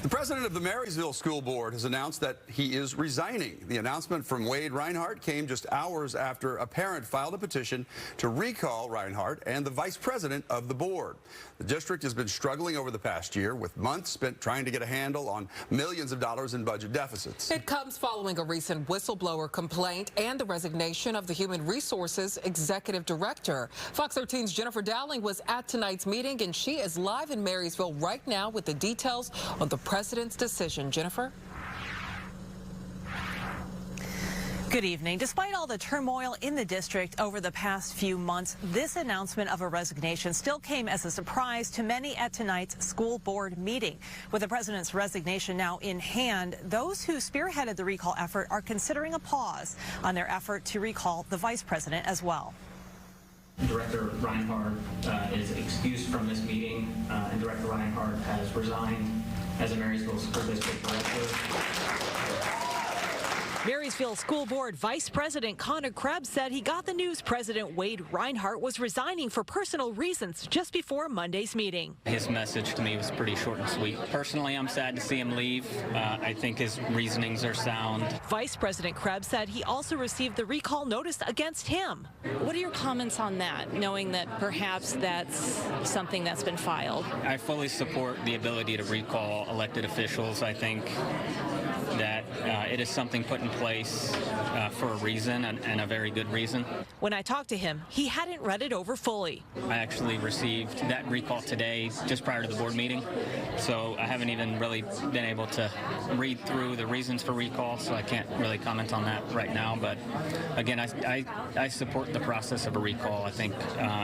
The president of the Marysville School Board has announced that he is resigning. The announcement from Wade Rinehardt came just hours after a parent filed a petition to recall Rinehardt and the vice president of the board. The district has been struggling over the past year, with months spent trying to get a handle on millions of dollars in budget deficits. It comes following a recent whistleblower complaint and the resignation of the Human Resources Executive Director. Fox 13's Jennifer Dowling was at tonight's meeting, and she is live in Marysville right now with the details on the president's decision. Jennifer? Good evening. Despite all the turmoil in the district over the past few months, this announcement of a resignation still came as a surprise to many at tonight's school board meeting. With the president's resignation now in hand, those who spearheaded the recall effort are considering a pause on their effort to recall the vice president as well. Director Rinehardt is excused from this meeting, and Director Rinehardt has resigned as a Marysville School District Director. Marysville School Board Vice President Connor Krebs said he got the news President Wade Rinehardt was resigning for personal reasons just before Monday's meeting. His message to me was pretty short and sweet. Personally, I'm sad to see him leave. I think his reasonings are sound. Vice President Krebs said he also received the recall notice against him. What are your comments on that, knowing that perhaps that's something that's been filed? I fully support the ability to recall elected officials. I think that it is something put in place for a reason, and a very good reason. When I talked to him, he hadn't read it over fully. I actually received that recall today, just prior to the board meeting, so I haven't even really been able to read through the reasons for recall, so I can't really comment on that right now. But again, I support the process of a recall. I think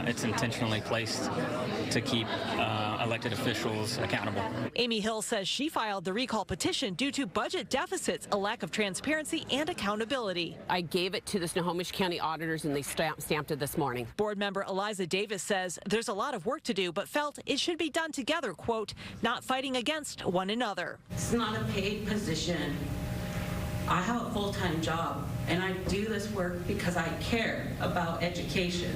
it's intentionally placed to keep elected officials accountable. Amy Hill says she filed the recall petition due to budget deficits, a lack of transparency, and accountability. I gave it to the Snohomish-County auditors, and they stamped it this morning. Board member Eliza Davis says there's a lot of work to do, but felt it should be done together, quote, not fighting against one another. It's not a paid position. I have a full-time job, and I do this work because I care about education.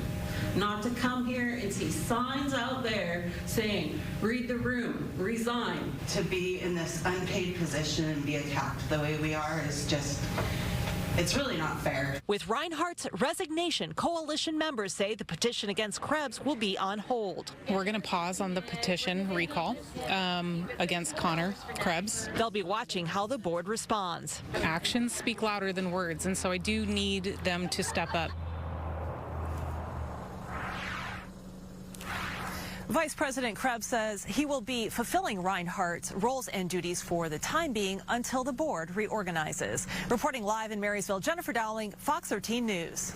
Not to come here and see signs out there saying, read the room, resign. To be in this unpaid position and be attacked the way we are is just, it's really not fair. With Reinhardt's resignation, coalition members say the petition against Krebs will be on hold. We're going to pause on the petition recall against Connor Krebs. They'll be watching how the board responds. Actions speak louder than words, and so I do need them to step up. Vice President Krebs says he will be fulfilling Reinhardt's roles and duties for the time being until the board reorganizes. Reporting live in Marysville, Jennifer Dowling, Fox 13 News.